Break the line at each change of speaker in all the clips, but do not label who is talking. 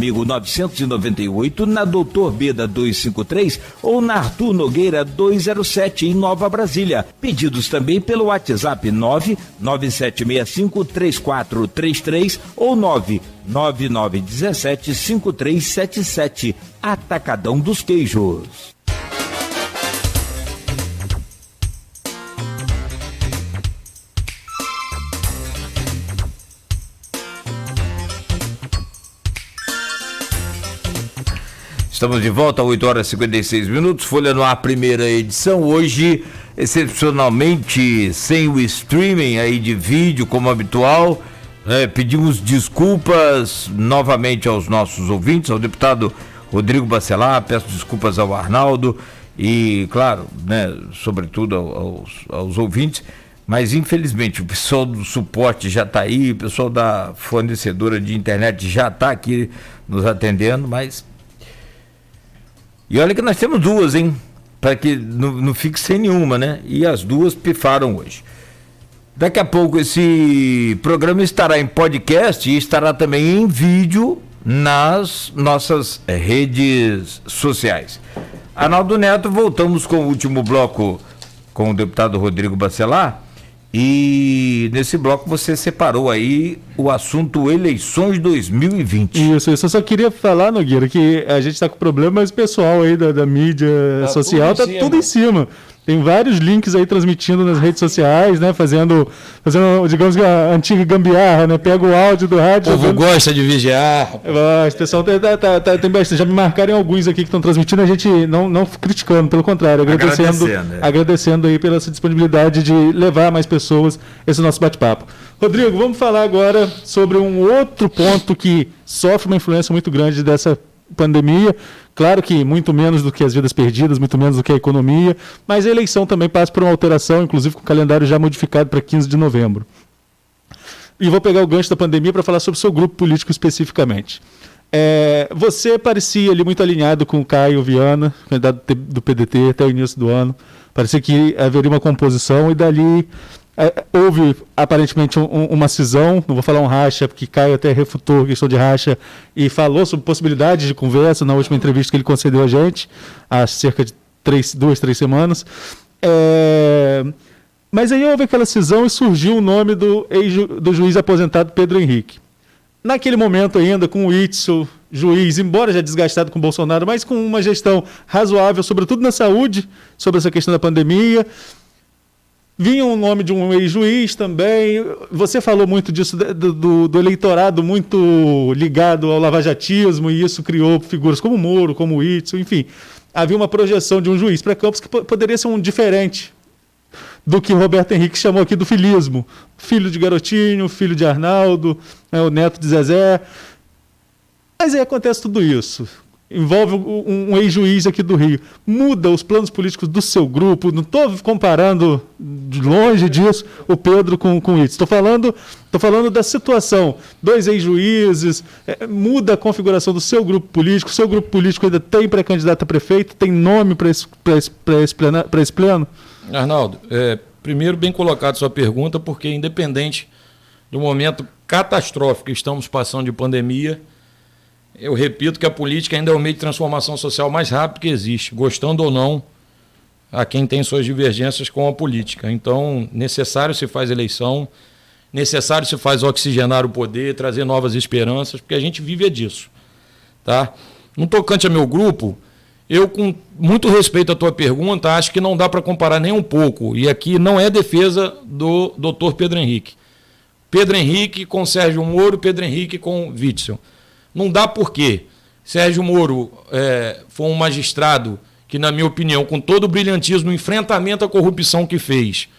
Amigo 998, na Doutor Beda 253 ou na Arthur Nogueira 207 em Nova Brasília. Pedidos também pelo WhatsApp 997653433 ou 999175377. Atacadão dos Queijos. Estamos de volta, 8 horas e 56 minutos, Folha no Ar, primeira edição, hoje, excepcionalmente, sem o streaming aí de vídeo, como habitual, pedimos desculpas novamente aos nossos ouvintes, ao deputado Rodrigo Bacelar, peço desculpas ao Arnaldo e, claro, né, sobretudo aos ouvintes, mas infelizmente o pessoal do suporte já está aí, o pessoal da fornecedora de internet já está aqui nos atendendo, mas... E olha que nós temos duas, hein? Para que não fique sem nenhuma, né? E as duas pifaram hoje. Daqui a pouco esse programa estará em podcast e estará também em vídeo nas nossas redes sociais. Arnaldo Neto, voltamos com o último bloco com o deputado Rodrigo Bacelar. E nesse bloco você separou aí o assunto eleições 2020.
Isso, eu só queria falar, Nogueira, que a gente está com problemas pessoal aí da mídia social, tá tudo em cima. Tem vários links aí transmitindo nas redes sociais, né? Fazendo, digamos que a antiga gambiarra, né? Pega o áudio do rádio.
O povo gosta de vigiar.
O pessoal tem bastante. Já me marcaram alguns aqui que estão transmitindo, a gente não criticando, pelo contrário, agradecendo aí pela essa disponibilidade de levar mais pessoas esse nosso bate-papo. Rodrigo, vamos falar agora sobre um outro ponto que sofre uma influência muito grande dessa pandemia. Claro que muito menos do que as vidas perdidas, muito menos do que a economia, mas a eleição também passa por uma alteração, inclusive com o calendário já modificado para 15 de novembro. E vou pegar o gancho da pandemia para falar sobre o seu grupo político especificamente. Você parecia ali muito alinhado com o Caio Viana, candidato do PDT até o início do ano. Parecia que haveria uma composição e dali... houve aparentemente uma cisão, não vou falar um racha, porque Caio até refutou a questão de racha e falou sobre possibilidades de conversa na última entrevista que ele concedeu a gente, há cerca de 2, 3 semanas. Mas aí houve aquela cisão e surgiu o nome do juiz aposentado Pedro Henrique. Naquele momento ainda, com o Itzel, juiz, embora já desgastado com o Bolsonaro, mas com uma gestão razoável, sobretudo na saúde, sobre essa questão da pandemia. Vinha o nome de um ex-juiz também. Você falou muito disso, do eleitorado muito ligado ao lavajatismo, e isso criou figuras como o Moro, como o Itzel, enfim. Havia uma projeção de um juiz para Campos que poderia ser um diferente do que o Roberto Henrique chamou aqui do filismo. Filho de Garotinho, filho de Arnaldo, o neto de Zezé. Mas aí acontece tudo isso. Envolve um ex-juiz aqui do Rio. Muda os planos políticos do seu grupo. Não estou comparando de longe disso o Pedro com o Itzel. Estou falando da situação. 2 ex-juízes, muda a configuração do seu grupo político. O seu grupo político ainda tem pré-candidato a prefeito? Tem nome para esse pleno?
Arnaldo, primeiro, bem colocado sua pergunta, porque independente do momento catastrófico que estamos passando de pandemia, eu repito que a política ainda é o meio de transformação social mais rápido que existe, gostando ou não, a quem tem suas divergências com a política. Então, necessário se faz eleição, necessário se faz oxigenar o poder, trazer novas esperanças, porque a gente vive disso. Tá? No tocante a meu grupo, eu, com muito respeito à tua pergunta, acho que não dá para comparar nem um pouco, e aqui não é defesa do doutor Pedro Henrique. Pedro Henrique com Sérgio Moro, Pedro Henrique com Witzel. Não dá por quê. Sérgio Moro foi um magistrado que, na minha opinião, com todo o brilhantismo no enfrentamento à corrupção que fez,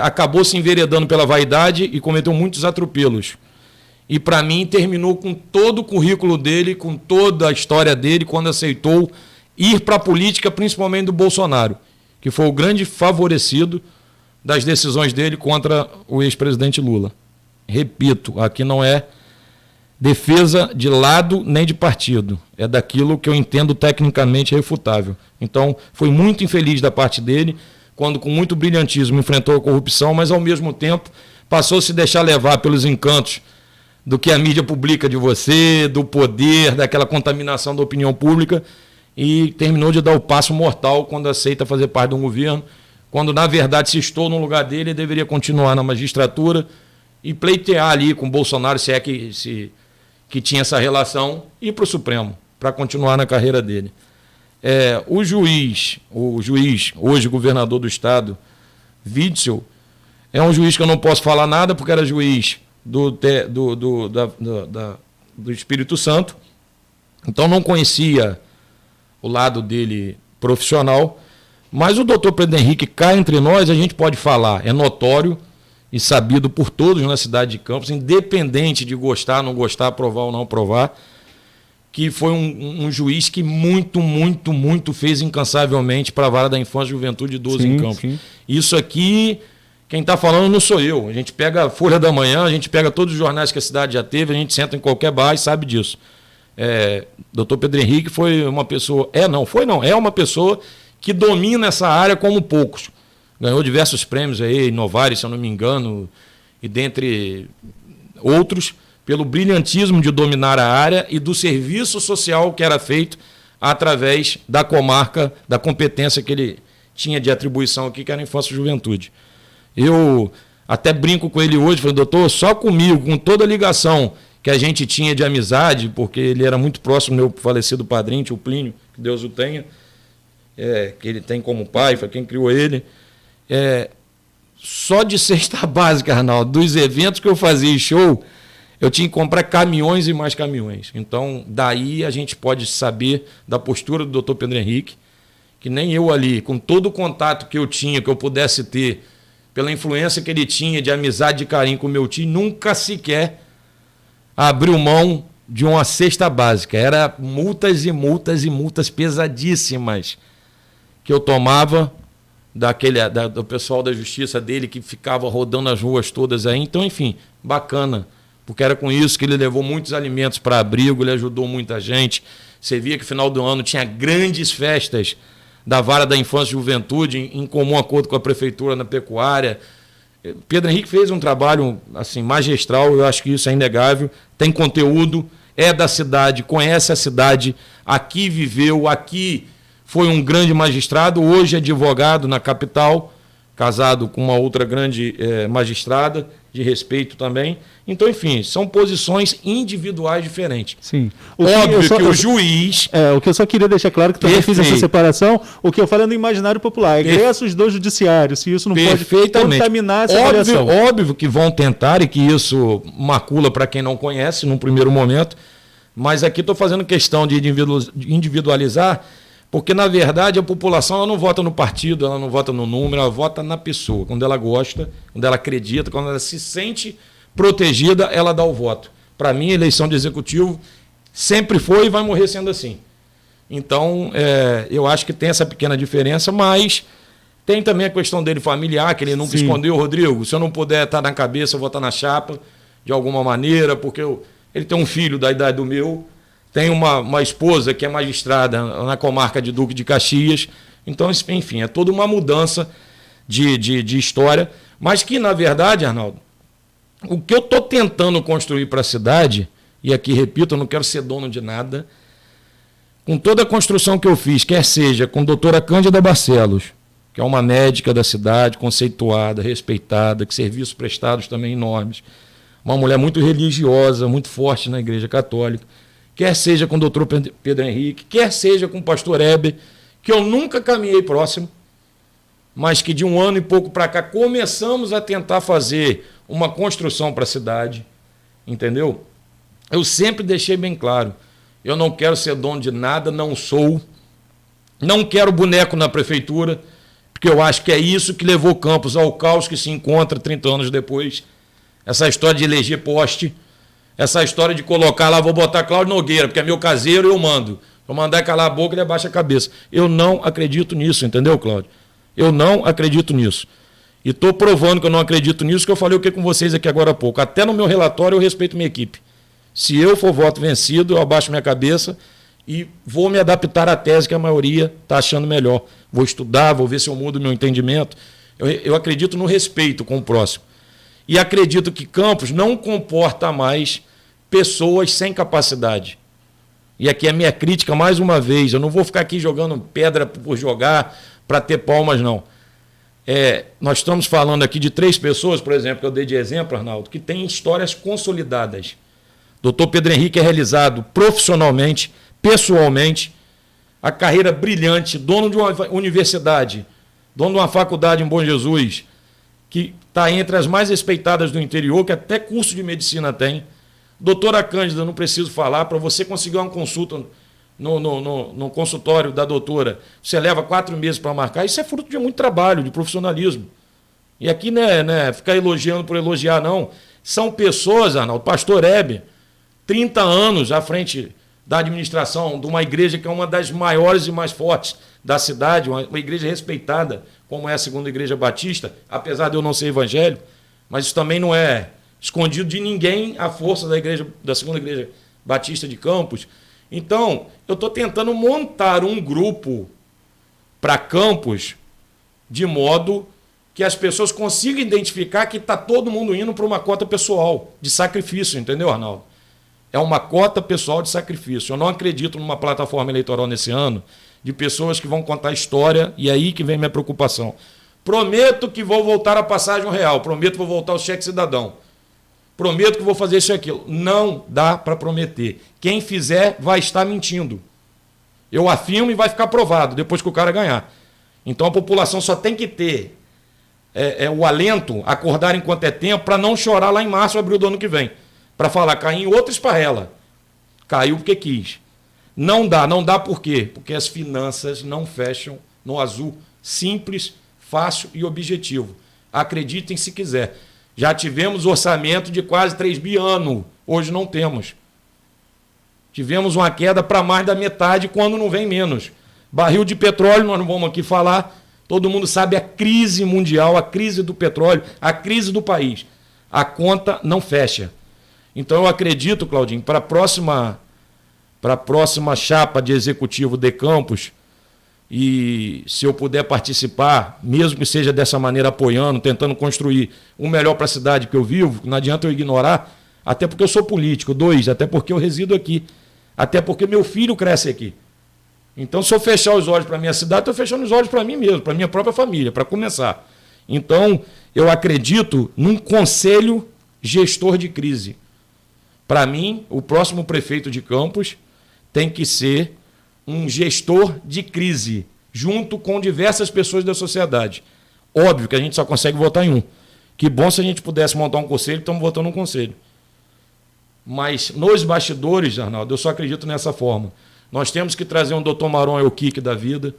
acabou se enveredando pela vaidade e cometeu muitos atropelos. E, para mim, terminou com todo o currículo dele, com toda a história dele, quando aceitou ir para a política, principalmente do Bolsonaro, que foi o grande favorecido das decisões dele contra o ex-presidente Lula. Repito, aqui não é defesa de lado nem de partido. É daquilo que eu entendo tecnicamente refutável. Então, foi muito infeliz da parte dele, quando com muito brilhantismo enfrentou a corrupção, mas ao mesmo tempo passou a se deixar levar pelos encantos do que a mídia publica de você, do poder, daquela contaminação da opinião pública, e terminou de dar o passo mortal quando aceita fazer parte de um governo, quando, na verdade, se estou no lugar dele, ele deveria continuar na magistratura e pleitear ali com o Bolsonaro, se é que tinha essa relação, e ir para o Supremo, para continuar na carreira dele. O juiz, hoje governador do estado, Witzel, é um juiz que eu não posso falar nada, porque era juiz do Espírito Santo, então não conhecia o lado dele profissional, mas o doutor Pedro Henrique, cá entre nós, a gente pode falar, é notório e sabido por todos na cidade de Campos, independente de gostar, não gostar, aprovar ou não aprovar, que foi um juiz que muito fez incansavelmente para a vara da infância e juventude de 12 em Campos. Sim. Isso aqui, quem está falando não sou eu. A gente pega a Folha da Manhã, a gente pega todos os jornais que a cidade já teve, a gente senta em qualquer bar e sabe disso. Doutor Pedro Henrique foi uma pessoa... É uma pessoa que domina essa área como poucos. Ganhou diversos prêmios aí, Inovares, se eu não me engano, e dentre outros, pelo brilhantismo de dominar a área e do serviço social que era feito através da comarca, da competência que ele tinha de atribuição aqui, que era infância e juventude. Eu até brinco com ele hoje, falei, doutor, só comigo, com toda a ligação que a gente tinha de amizade, porque ele era muito próximo do meu falecido padrinho, tio Plínio, que Deus o tenha, que ele tem como pai, foi quem criou ele. Só de cesta básica, Arnaldo, dos eventos que eu fazia show, eu tinha que comprar caminhões e mais caminhões. Então, daí a gente pode saber da postura do doutor Pedro Henrique, que nem eu ali, com todo o contato que eu tinha, que eu pudesse ter, pela influência que ele tinha de amizade e carinho com o meu tio, nunca sequer abriu mão de uma cesta básica. Era multas e multas e multas pesadíssimas que eu tomava do pessoal da justiça dele, que ficava rodando as ruas todas aí. Então, enfim, bacana, porque era com isso que ele levou muitos alimentos para abrigo, ele ajudou muita gente. Você via que no final do ano tinha grandes festas da vara da infância e juventude, em comum acordo com a prefeitura na pecuária. Pedro Henrique fez um trabalho assim, magistral, eu acho que isso é inegável, tem conteúdo, é da cidade, conhece a cidade, aqui viveu, aqui foi um grande magistrado, hoje é advogado na capital, casado com uma outra grande magistrada, de respeito também. Então, enfim, são posições individuais diferentes.
Sim.
Óbvio que o juiz...
o que eu só queria deixar claro, que também fiz essa separação, o que eu falo é no imaginário popular, egressos do judiciário, se isso não pode contaminar essa avaliação.
Óbvio que vão tentar, e que isso macula para quem não conhece num primeiro momento, mas aqui estou fazendo questão de individualizar, porque, na verdade, a população ela não vota no partido, ela não vota no número, ela vota na pessoa. Quando ela gosta, quando ela acredita, quando ela se sente protegida, ela dá o voto. Para mim, a eleição de executivo sempre foi e vai morrer sendo assim. Então, eu acho que tem essa pequena diferença, mas tem também a questão dele familiar, que ele nunca escondeu. Rodrigo, se eu não puder estar na cabeça, eu vou estar na chapa, de alguma maneira, porque ele tem um filho da idade do meu, tem uma esposa que é magistrada na comarca de Duque de Caxias. Então, enfim, é toda uma mudança de história. Mas que, na verdade, Arnaldo, o que eu estou tentando construir para a cidade, e aqui, repito, eu não quero ser dono de nada, com toda a construção que eu fiz, quer seja com a doutora Cândida Barcelos, que é uma médica da cidade, conceituada, respeitada, que serviços prestados também enormes, uma mulher muito religiosa, muito forte na Igreja Católica, quer seja com o doutor Pedro Henrique, quer seja com o pastor Heber, que eu nunca caminhei próximo, mas que de um ano e pouco para cá começamos a tentar fazer uma construção para a cidade, entendeu? Eu sempre deixei bem claro, eu não quero ser dono de nada, não sou, não quero boneco na prefeitura, porque eu acho que é isso que levou Campos ao caos que se encontra 30 anos depois, essa história de eleger poste, essa história de colocar lá, vou botar Cláudio Nogueira, porque é meu caseiro, eu mando. Vou mandar calar a boca, ele abaixa a cabeça. Eu não acredito nisso, entendeu, Cláudio? Eu não acredito nisso. E estou provando que eu não acredito nisso, que eu falei o que com vocês aqui agora há pouco. Até no meu relatório eu respeito minha equipe. Se eu for voto vencido, eu abaixo minha cabeça e vou me adaptar à tese que a maioria está achando melhor. Vou estudar, vou ver se eu mudo o meu entendimento. Eu acredito no respeito com o próximo. E acredito que Campos não comporta mais pessoas sem capacidade. E aqui é a minha crítica, mais uma vez, eu não vou ficar aqui jogando pedra por jogar, para ter palmas, não. Nós estamos falando aqui de 3 pessoas, por exemplo, que eu dei de exemplo, Arnaldo, que têm histórias consolidadas. Dr. Pedro Henrique é realizado profissionalmente, pessoalmente, a carreira brilhante, dono de uma universidade, dono de uma faculdade em Bom Jesus, que está entre as mais respeitadas do interior, que até curso de medicina tem. Doutora Cândida, não preciso falar, para você conseguir uma consulta no consultório da doutora, você leva 4 meses para marcar, isso é fruto de muito trabalho, de profissionalismo. E aqui não é ficar elogiando por elogiar, não. São pessoas, Arnaldo, pastor Hebe, 30 anos à frente da administração de uma igreja que é uma das maiores e mais fortes da cidade, uma igreja respeitada, como é a Segunda Igreja Batista, apesar de eu não ser evangélico, mas isso também não é escondido de ninguém a força da Segunda Igreja Batista de Campos. Então, eu estou tentando montar um grupo para Campos de modo que as pessoas consigam identificar que está todo mundo indo para uma cota pessoal de sacrifício, entendeu, Arnaldo? É uma cota pessoal de sacrifício. Eu não acredito numa plataforma eleitoral nesse ano de pessoas que vão contar história, e é aí que vem minha preocupação. Prometo que vou voltar a passagem real, prometo que vou voltar ao cheque cidadão, prometo que vou fazer isso e aquilo. Não dá para prometer. Quem fizer vai estar mentindo. Eu afirmo e vai ficar provado depois que o cara ganhar. Então a população só tem que ter o alento, acordar enquanto é tempo, para não chorar lá em março ou abril do ano que vem. Para falar, caiu em outra esparrela. Caiu porque quis. Não dá por quê? Porque as finanças não fecham no azul. Simples, fácil e objetivo. Acreditem se quiser. Já tivemos orçamento de quase 3 bi ano. Hoje não temos. Tivemos uma queda para mais da metade quando não vem menos. Barril de petróleo, nós não vamos aqui falar. Todo mundo sabe a crise mundial, a crise do petróleo, a crise do país. A conta não fecha. Então eu acredito, Claudinho, para a próxima chapa de executivo de Campos, e se eu puder participar, mesmo que seja dessa maneira apoiando, tentando construir o melhor para a cidade que eu vivo, não adianta eu ignorar, até porque eu sou político, 2, até porque eu resido aqui, até porque meu filho cresce aqui. Então, se eu fechar os olhos para a minha cidade, estou fechando os olhos para mim mesmo, para a minha própria família, para começar. Então, eu acredito num conselho gestor de crise. Para mim, o próximo prefeito de Campos tem que ser um gestor de crise, junto com diversas pessoas da sociedade. Óbvio que a gente só consegue votar em um. Que bom se a gente pudesse montar um conselho, estamos votando um conselho. Mas nos bastidores, Arnaldo, eu só acredito nessa forma. Nós temos que trazer um Dr. Maron Elquique da vida,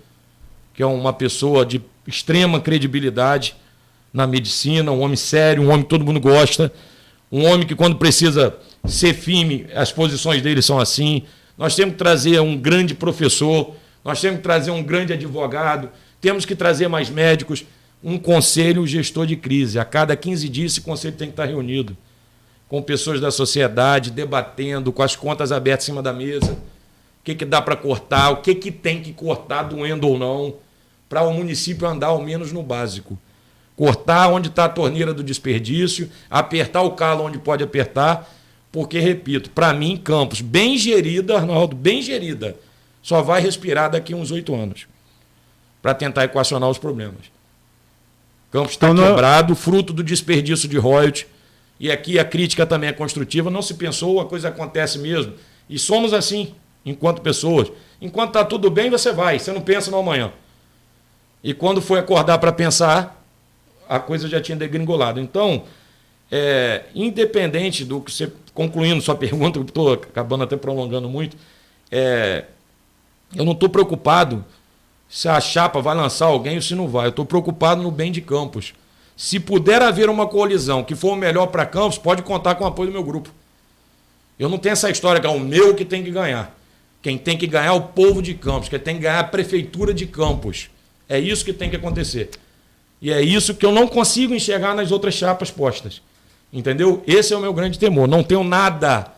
que é uma pessoa de extrema credibilidade na medicina, um homem sério, um homem que todo mundo gosta, um homem que quando precisa ser firme, as posições dele são assim. Nós temos que trazer um grande professor, nós temos que trazer um grande advogado, temos que trazer mais médicos, um conselho gestor de crise. A cada 15 dias esse conselho tem que estar reunido com pessoas da sociedade, debatendo, com as contas abertas em cima da mesa, o que dá para cortar, o que tem que cortar, doendo ou não, para o município andar ao menos no básico. Cortar onde está a torneira do desperdício, apertar o calo onde pode apertar, porque, repito, para mim, Campos, bem gerida, Arnaldo, bem gerida, só vai respirar daqui a uns 8 anos para tentar equacionar os problemas. Campos está quebrado, fruto do desperdício de royalties, e aqui a crítica também é construtiva, não se pensou, a coisa acontece mesmo. E somos assim, enquanto pessoas. Enquanto está tudo bem, você não pensa no amanhã. E quando foi acordar para pensar, a coisa já tinha degringolado. Então, independente do que você... Concluindo sua pergunta, eu estou acabando até prolongando muito, eu não estou preocupado se a chapa vai lançar alguém ou se não vai. Eu estou preocupado no bem de Campos. Se puder haver uma coalizão que for o melhor para Campos, pode contar com o apoio do meu grupo. Eu não tenho essa história que é o meu que tem que ganhar. Quem tem que ganhar é o povo de Campos, quem tem que ganhar é a prefeitura de Campos. É isso que tem que acontecer. E é isso que eu não consigo enxergar nas outras chapas postas. Entendeu? Esse é o meu grande temor. Não tenho nada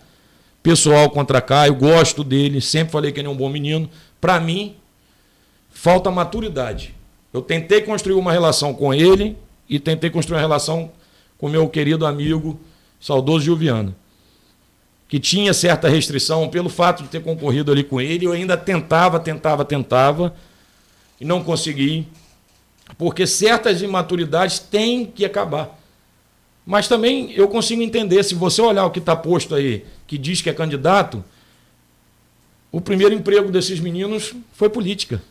pessoal contra Caio, gosto dele, sempre falei que ele é um bom menino. Para mim, falta maturidade. Eu tentei construir uma relação com ele e tentei construir uma relação com meu querido amigo, saudoso Gilviano. que tinha certa restrição pelo fato de ter concorrido ali com ele. Eu ainda tentava e não consegui, porque certas imaturidades têm que acabar. Mas também eu consigo entender, se você olhar o que está posto aí, que diz que é candidato, o primeiro emprego desses meninos foi política.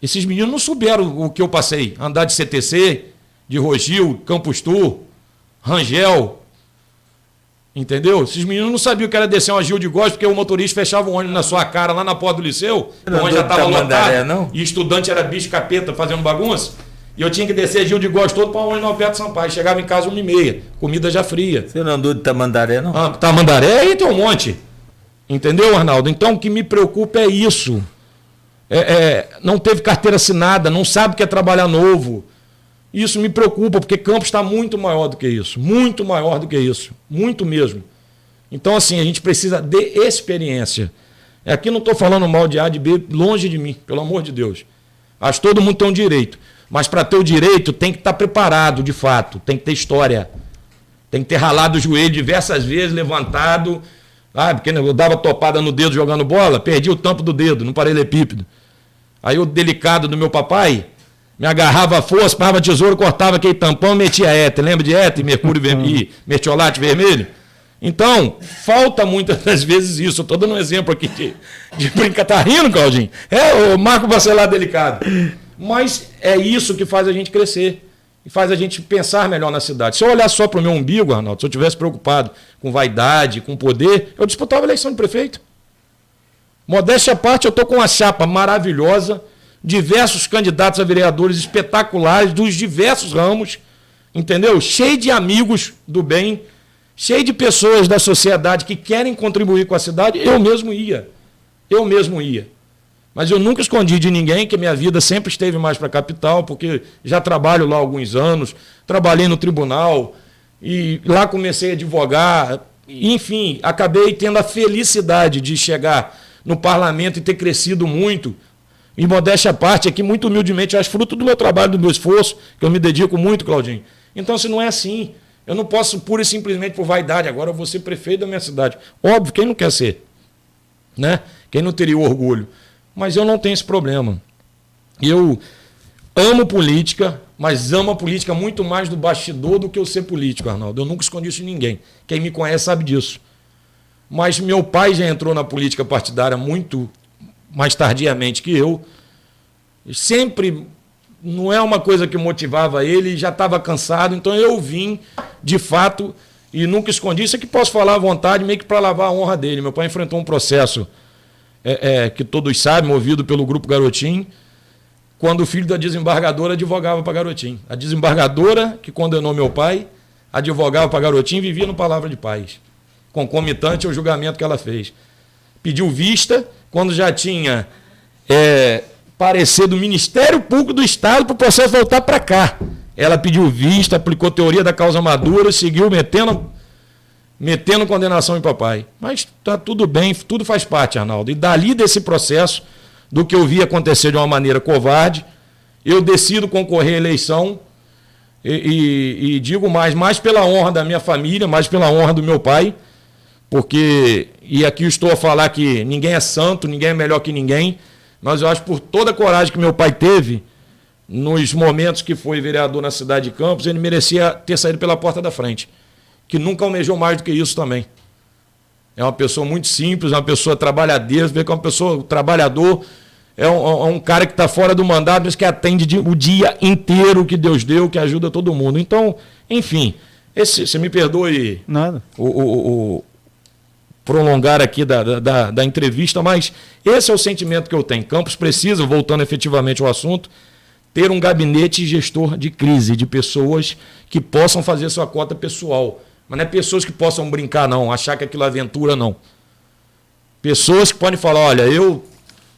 Esses meninos não souberam o que eu passei. Andar de CTC, de Rogil, Campos Tour, Rangel. Entendeu? Esses meninos não sabiam o que era descer uma Gil de Góes, porque o motorista fechava o ônibus na sua cara lá na porta do liceu, onde já estava lotado, e estudante era bicho capeta fazendo bagunça. E eu tinha que descer Gil de Góes todo para o ônibus no Alberto Sampaio. Chegava em casa 1h30, comida já fria.
Você não andou de Tamandaré, não?
Tamandaré aí tem um monte. Entendeu, Arnaldo? Então o que me preocupa é isso. Não teve carteira assinada, não sabe o que é trabalhar novo. Isso me preocupa, porque Campos está muito maior do que isso. Muito maior do que isso. Muito mesmo. Então, assim, a gente precisa de experiência. Aqui não estou falando mal de A, de B, longe de mim, pelo amor de Deus. Acho que todo mundo tem um direito. Mas para ter o direito, tem que estar preparado, de fato. Tem que ter história. Tem que ter ralado o joelho diversas vezes, levantado. Porque eu dava topada no dedo jogando bola, perdi o tampo do dedo, no paralelepípedo. Aí o delicado do meu papai me agarrava a força, parava tesouro, cortava aquele tampão, metia éter. Lembra de éter, mercúrio e mertiolate vermelho? Então, falta muitas das vezes isso. Eu estou dando um exemplo aqui de brincar. Tá rindo, Claudinho? O Marco Bacelar delicado. Mas é isso que faz a gente crescer. E faz a gente pensar melhor na cidade. Se eu olhar só para o meu umbigo, Arnaldo, se eu tivesse preocupado com vaidade, com poder, eu disputava a eleição de prefeito. Modéstia à parte, eu estou com uma chapa maravilhosa, diversos candidatos a vereadores espetaculares, dos diversos ramos, entendeu? Cheio de amigos do bem, cheio de pessoas da sociedade que querem contribuir com a cidade. Eu mesmo ia. Mas eu nunca escondi de ninguém que minha vida sempre esteve mais para a capital, porque já trabalho lá há alguns anos, trabalhei no tribunal, e lá comecei a advogar, enfim, acabei tendo a felicidade de chegar no parlamento e ter crescido muito. Em modéstia à parte, aqui, muito humildemente, eu acho fruto do meu trabalho, do meu esforço, que eu me dedico muito, Claudinho. Então, se não é assim, eu não posso pura e simplesmente por vaidade, agora eu vou ser prefeito da minha cidade. Óbvio, quem não quer ser? Né? Quem não teria orgulho? Mas eu não tenho esse problema. Eu amo política, mas amo a política muito mais do bastidor do que eu ser político, Arnaldo. Eu nunca escondi isso de ninguém. Quem me conhece sabe disso. Mas meu pai já entrou na política partidária muito mais tardiamente que eu. Sempre não é uma coisa que motivava ele, já estava cansado, então eu vim, de fato, e nunca escondi. Isso é que posso falar à vontade, meio que para lavar a honra dele. Meu pai enfrentou um processo que todos sabem, movido pelo Grupo Garotinho, quando o filho da desembargadora advogava para Garotinho. A desembargadora, que condenou meu pai, advogava para Garotinho e vivia no Palavra de Paz, concomitante ao julgamento que ela fez. Pediu vista, quando já tinha parecer do Ministério Público do Estado para o processo voltar para cá. Ela pediu vista, aplicou teoria da causa madura, seguiu metendo condenação em papai. Mas está tudo bem, tudo faz parte, Arnaldo. E dali desse processo, do que eu vi acontecer de uma maneira covarde, eu decido concorrer à eleição e digo mais pela honra da minha família, mais pela honra do meu pai, porque, e aqui eu estou a falar que ninguém é santo, ninguém é melhor que ninguém, mas eu acho que por toda a coragem que meu pai teve, nos momentos que foi vereador na cidade de Campos, ele merecia ter saído pela porta da frente, que nunca almejou mais do que isso também. É uma pessoa muito simples, uma pessoa trabalhadeira, vê que é uma pessoa trabalhador, é um cara que está fora do mandato, mas que atende o dia inteiro que Deus deu, que ajuda todo mundo. Então, enfim, você me perdoe
nada.
O prolongar aqui da entrevista, mas esse é o sentimento que eu tenho. Campos precisa, voltando efetivamente ao assunto, ter um gabinete gestor de crise, de pessoas que possam fazer sua cota pessoal. Mas não é pessoas que possam brincar, não, achar que aquilo é aventura, não. Pessoas que podem falar, olha, eu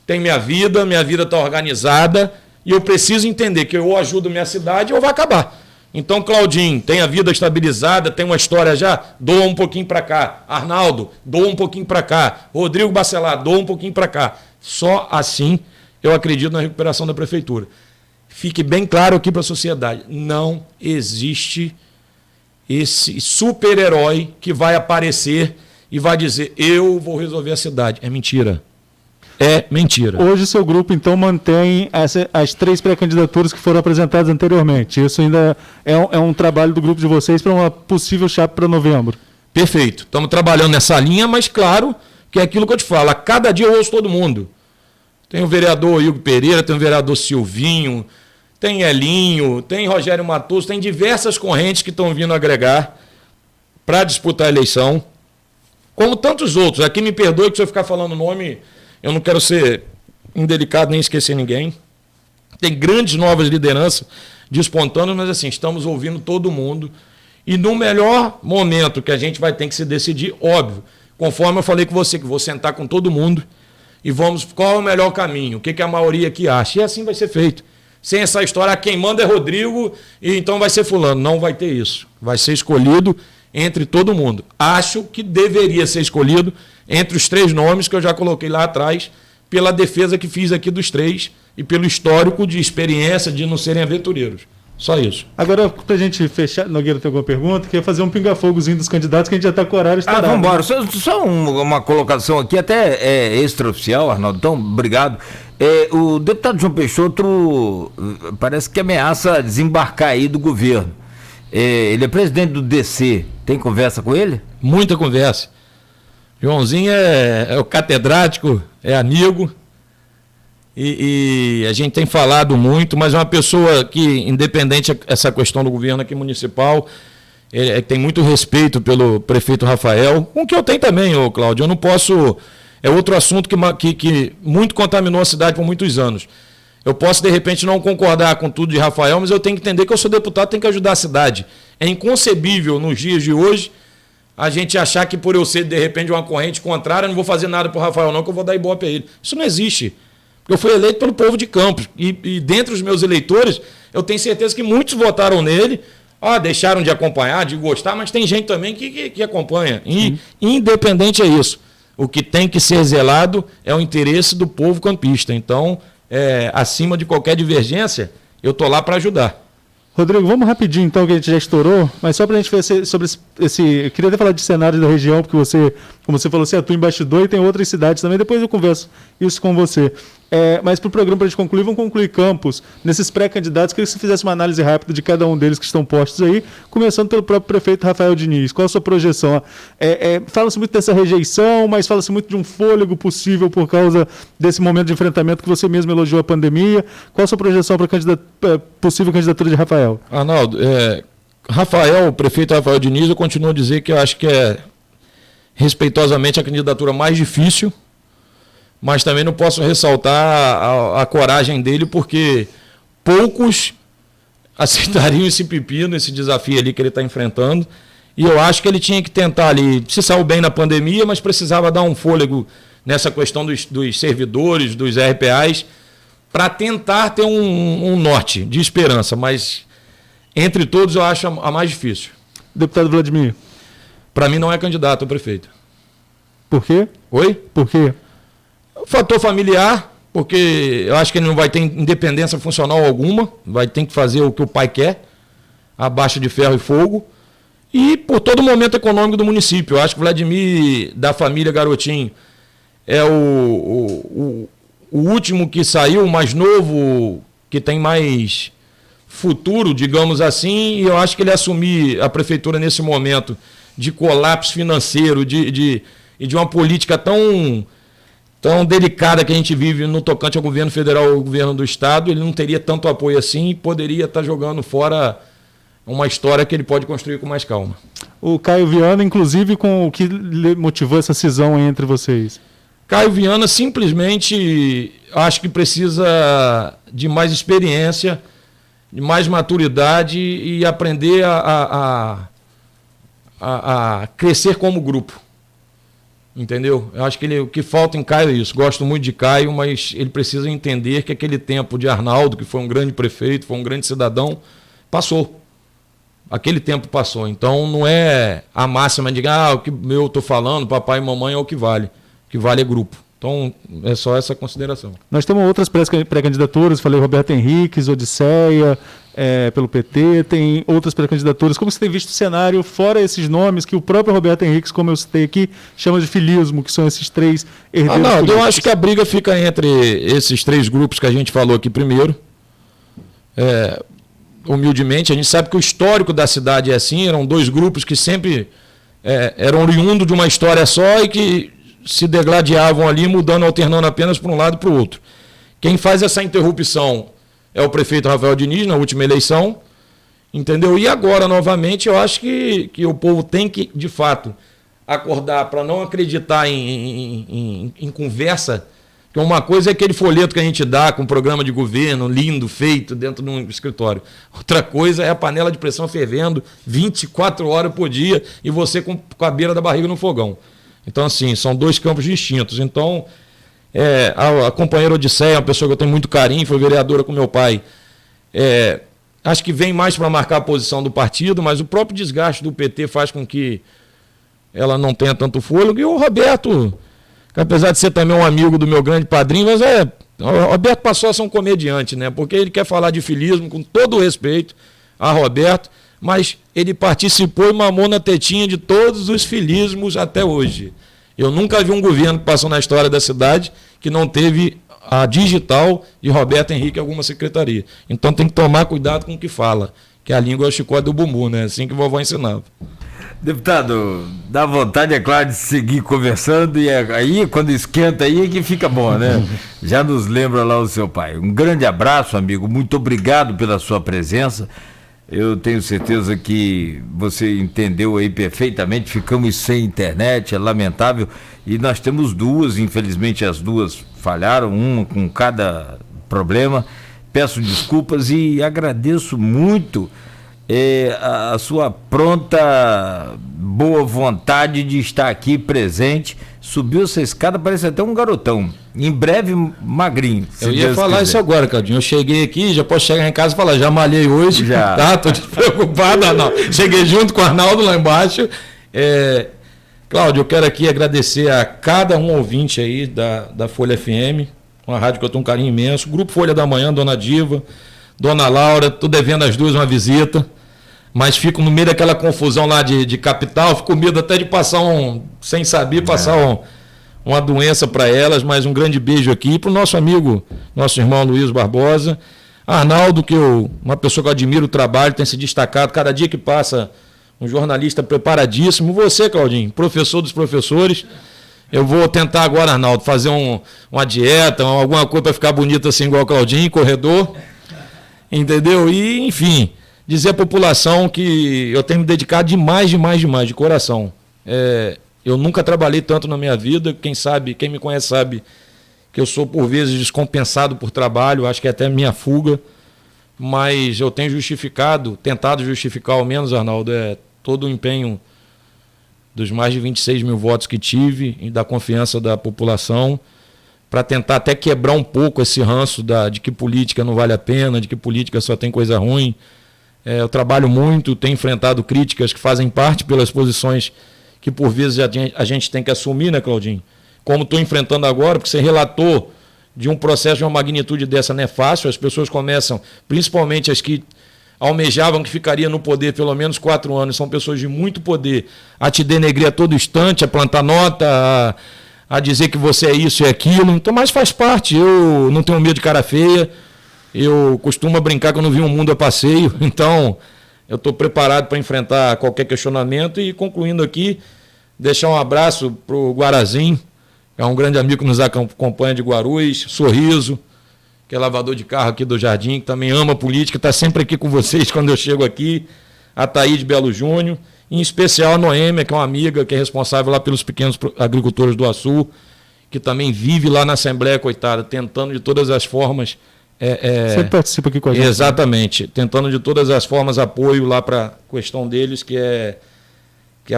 tenho minha vida está organizada e eu preciso entender que eu ajudo minha cidade ou vai acabar. Então, Claudinho, tem a vida estabilizada, tem uma história já, doa um pouquinho para cá. Arnaldo, doa um pouquinho para cá. Rodrigo Bacelar, doa um pouquinho para cá. Só assim eu acredito na recuperação da prefeitura. Fique bem claro aqui para a sociedade, não existe esse super-herói que vai aparecer e vai dizer, eu vou resolver a cidade. É mentira. É mentira.
Hoje o seu grupo, então, mantém as 3 pré-candidaturas que foram apresentadas anteriormente. Isso ainda é um trabalho do grupo de vocês para uma possível chapa para novembro.
Perfeito. Estamos trabalhando nessa linha, mas claro que é aquilo que eu te falo. A cada dia eu ouço todo mundo. Tem o vereador Hugo Pereira, tem o vereador Silvinho, tem Elinho, tem Rogério Matoso, tem diversas correntes que estão vindo agregar para disputar a eleição. Como tantos outros. Aqui me perdoe que se eu ficar falando nome... Eu não quero ser indelicado nem esquecer ninguém. Tem grandes novas lideranças despontando, mas assim, estamos ouvindo todo mundo. E no melhor momento que a gente vai ter que se decidir, óbvio, conforme eu falei com você, que vou sentar com todo mundo e vamos, qual é o melhor caminho, o que a maioria aqui acha. E assim vai ser feito. Sem essa história, quem manda é Rodrigo e então vai ser fulano. Não vai ter isso. Vai ser escolhido entre todo mundo. Acho que deveria ser escolhido entre os 3 nomes que eu já coloquei lá atrás, pela defesa que fiz aqui dos 3 e pelo histórico de experiência de não serem aventureiros. Só isso.
Agora, para a gente fechar, Nogueira tem alguma pergunta? Quer fazer um pinga-fogozinho dos candidatos que a gente já está com o horário estourado.
Vamos embora. Só uma colocação aqui, até extraoficial, Arnaldo. Então, obrigado. O deputado João Peixoto parece que ameaça desembarcar aí do governo. Ele é presidente do DC. Tem conversa com ele?
Muita conversa. Joãozinho é o catedrático, é amigo, e a gente tem falado muito, mas é uma pessoa que, independente dessa questão do governo aqui municipal, tem muito respeito pelo prefeito Rafael, com que eu tenho também, Cláudio. Eu não posso... É outro assunto que muito contaminou a cidade por muitos anos. Eu posso, de repente, não concordar com tudo de Rafael, mas eu tenho que entender que eu sou deputado, tenho que ajudar a cidade. É inconcebível, nos dias de hoje, a gente achar que por eu ser, de repente, uma corrente contrária, eu não vou fazer nada para o Rafael, não, que eu vou dar ibope a ele. Isso não existe. Eu fui eleito pelo povo de Campos. E dentre os meus eleitores, eu tenho certeza que muitos votaram nele, deixaram de acompanhar, de gostar, mas tem gente também que acompanha. E, independente é isso. O que tem que ser zelado é o interesse do povo campista. Então, acima de qualquer divergência, eu estou lá para ajudar.
Rodrigo, vamos rapidinho então, que a gente já estourou, mas só para a gente ver sobre esse... Eu queria até falar de cenário da região, porque você, como você falou, você atua em bastidor e tem outras cidades também, depois eu converso isso com você. Mas para o programa, para a gente concluir, vamos concluir Campos, nesses pré-candidatos, queria que você fizesse uma análise rápida de cada um deles que estão postos aí, começando pelo próprio prefeito Rafael Diniz. Qual a sua projeção? Fala-se muito dessa rejeição, mas fala-se muito de um fôlego possível por causa desse momento de enfrentamento que você mesmo elogiou a pandemia. Qual a sua projeção para possível candidatura de Rafael?
Arnaldo, o prefeito Rafael Diniz, eu continuo a dizer que eu acho que é respeitosamente a candidatura mais difícil, mas também não posso ressaltar a coragem dele, porque poucos aceitariam esse pepino, esse desafio ali que ele está enfrentando, e eu acho que ele tinha que tentar ali, se saiu bem na pandemia, mas precisava dar um fôlego nessa questão dos servidores, dos RPAs, para tentar ter um norte de esperança, mas entre todos eu acho a mais difícil.
Deputado Vladimir.
Para mim não é candidato a prefeito.
Por quê?
Oi?
Por quê?
O fator familiar, porque eu acho que ele não vai ter independência funcional alguma, vai ter que fazer o que o pai quer, abaixo de ferro e fogo, e por todo o momento econômico do município. Eu acho que o Vladimir, da família Garotinho, é o último que saiu, o mais novo, que tem mais futuro, digamos assim, e eu acho que ele assumir a prefeitura nesse momento de colapso financeiro, de uma política tão delicada que a gente vive no tocante ao governo federal e ao governo do estado, ele não teria tanto apoio assim e poderia estar jogando fora uma história que ele pode construir com mais calma.
O Caio Viana, inclusive, com o que motivou essa cisão entre vocês?
Caio Viana simplesmente acho que precisa de mais experiência, de mais maturidade e aprender a crescer como grupo. Entendeu? Eu acho que o que falta em Caio é isso. Gosto muito de Caio, mas ele precisa entender que aquele tempo de Arnaldo, que foi um grande prefeito, foi um grande cidadão, passou. Aquele tempo passou. Então não é a máxima de o que eu estou falando, papai e mamãe é o que vale. O que vale é grupo. Então, é só essa consideração.
Nós temos outras pré-candidaturas, falei Roberto Henriques, Odisseia, pelo PT, tem outras pré-candidaturas. Como você tem visto o cenário, fora esses nomes que o próprio Roberto Henriques, como eu citei aqui, chama de filismo, que são esses três herdeiros políticos?
Eu acho que a briga fica entre esses três grupos que a gente falou aqui primeiro. Humildemente, a gente sabe que o histórico da cidade é assim, eram dois grupos que sempre eram oriundos de uma história só e que se degladiavam ali, mudando, alternando apenas para um lado e para o outro. Quem faz essa interrupção é o prefeito Rafael Diniz, na última eleição, entendeu? E agora, novamente, eu acho que o povo tem que, de fato, acordar para não acreditar em conversa, que uma coisa é aquele folheto que a gente dá com programa de governo, lindo, feito, dentro de um escritório. Outra coisa é a panela de pressão fervendo 24 horas por dia e você com a beira da barriga no fogão. Então, assim, são dois campos distintos. Então, a companheira Odisseia é uma pessoa que eu tenho muito carinho, foi vereadora com meu pai. Acho que vem mais para marcar a posição do partido, mas o próprio desgaste do PT faz com que ela não tenha tanto fôlego. E o Roberto, que apesar de ser também um amigo do meu grande padrinho, mas o Roberto passou a ser um comediante, né? Porque ele quer falar de filismo com todo o respeito a Roberto, mas ele participou e mamou na tetinha de todos os filismos até hoje. Eu nunca vi um governo que passou na história da cidade que não teve a digital de Roberto Henrique em alguma secretaria. Então tem que tomar cuidado com o que fala, que a língua é o chicote do bumbum, né? Assim que a vovó ensinava.
Deputado, dá vontade, é claro, de seguir conversando e aí quando esquenta aí é que fica bom, né? Já nos lembra lá o seu pai. Um grande abraço, amigo, muito obrigado pela sua presença. Eu tenho certeza que você entendeu aí perfeitamente, ficamos sem internet, é lamentável, e nós temos duas, infelizmente as duas falharam, uma com cada problema. Peço desculpas e agradeço muito a sua pronta boa vontade de estar aqui presente. Subiu essa escada, parece até um garotão. Em breve, magrinho.
Eu ia falar isso agora, Claudinho. Eu cheguei aqui, já posso chegar em casa e falar, já malhei hoje.
Já.
Tá, tô despreocupado, não. Cheguei junto com o Arnaldo lá embaixo. Cláudio, eu quero aqui agradecer a cada um ouvinte aí da Folha FM, uma rádio que eu tenho um carinho imenso. Grupo Folha da Manhã, Dona Diva, Dona Laura, tô devendo as duas uma visita. Mas fico no meio daquela confusão lá de capital, fico com medo até de passar sem saber, passar uma doença para elas, mas um grande beijo aqui para o nosso amigo, nosso irmão Luiz Barbosa, Arnaldo, uma pessoa que eu admiro o trabalho, tem se destacado, cada dia que passa, um jornalista preparadíssimo, você, Claudinho, professor dos professores, eu vou tentar agora, Arnaldo, fazer uma dieta, alguma coisa para ficar bonito assim igual o Claudinho, corredor, entendeu? E, enfim, dizer à população que eu tenho me dedicado demais, de coração. Eu nunca trabalhei tanto na minha vida, quem me conhece sabe que eu sou por vezes descompensado por trabalho, acho que é até minha fuga, mas eu tenho tentado justificar ao menos, Arnaldo, todo o empenho dos mais de 26 mil votos que tive e da confiança da população, para tentar até quebrar um pouco esse ranço de que política não vale a pena, de que política só tem coisa ruim. Eu trabalho muito, tenho enfrentado críticas que fazem parte pelas posições que por vezes a gente tem que assumir, né, Claudinho? Como estou enfrentando agora, porque você relatou de um processo de uma magnitude dessa não é fácil, as pessoas começam, principalmente as que almejavam que ficaria no poder pelo menos 4 anos, são pessoas de muito poder, a te denegrir a todo instante, a plantar nota, a dizer que você é isso e aquilo, então, mas faz parte, eu não tenho medo de cara feia. Eu costumo brincar que eu não vi um mundo a passeio, então eu estou preparado para enfrentar qualquer questionamento e, concluindo aqui, deixar um abraço para o Guarazinho, que é um grande amigo que nos acompanha de Guarulhos, Sorriso, que é lavador de carro aqui do Jardim, que também ama política, está sempre aqui com vocês quando eu chego aqui, a Thaís Belo Júnior, em especial a Noêmia, que é uma amiga que é responsável lá pelos pequenos agricultores do Açu, que também vive lá na Assembleia, coitada, tentando de todas as formas...
Sempre participa aqui com a gente.
Exatamente, tentando de todas as formas apoio lá para a questão deles, que é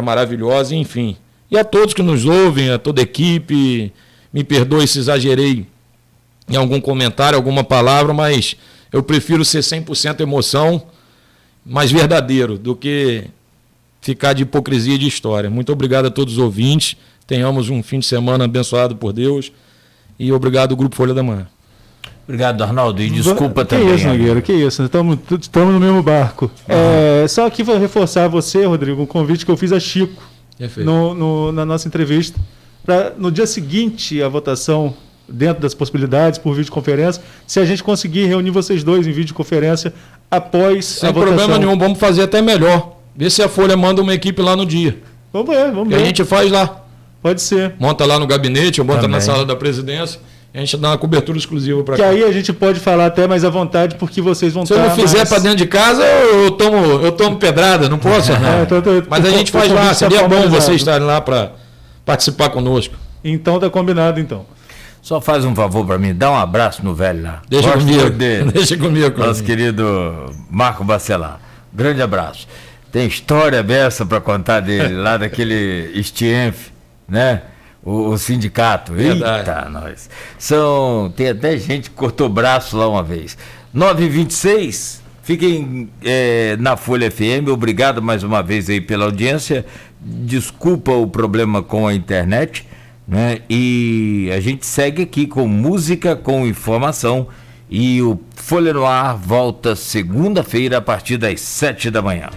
maravilhosa, enfim. E a todos que nos ouvem, a toda a equipe, me perdoe se exagerei em algum comentário, alguma palavra, mas eu prefiro ser 100% emoção, mais verdadeiro, do que ficar de hipocrisia e de história. Muito obrigado a todos os ouvintes. tenhamos um fim de semana abençoado por Deus. E obrigado, Grupo Folha da Manhã.
Obrigado, Arnaldo. E desculpa
que
também.
Que isso, Nogueira, que isso. Estamos no mesmo barco. Só aqui vou reforçar você, Rodrigo, um convite que eu fiz a Chico na nossa entrevista. No dia seguinte, a votação, dentro das possibilidades, por videoconferência, se a gente conseguir reunir vocês dois em videoconferência após a votação. Sem
problema nenhum, vamos fazer até melhor. Vê se a Folha manda uma equipe lá no dia.
Vamos ver.
E a gente faz lá.
Pode ser.
Monta lá no gabinete, ou monta na sala da presidência. A gente dá uma cobertura exclusiva para cá.
Que aí a gente pode falar até mais à vontade, porque vocês vão estar.
Se eu não fizer para dentro de casa, eu tomo pedrada, não posso? Mas a gente faz lá. Seria bom vocês estarem lá para participar conosco.
Então tá combinado, então.
Só faz um favor para mim, dá um abraço no velho lá.
Deixa comigo.
Nosso querido Marco Bacelar. Grande abraço. Tem história dessa para contar dele, lá daquele Stienf, né? O sindicato.
Verdade.
Eita, nós. Tem até gente que cortou braço lá uma vez. 9h26, fiquem na Folha FM. Obrigado mais uma vez aí pela audiência. Desculpa o problema com a internet, né? E a gente segue aqui com música, com informação. E o Folha no Ar volta segunda-feira a partir das 7 da manhã.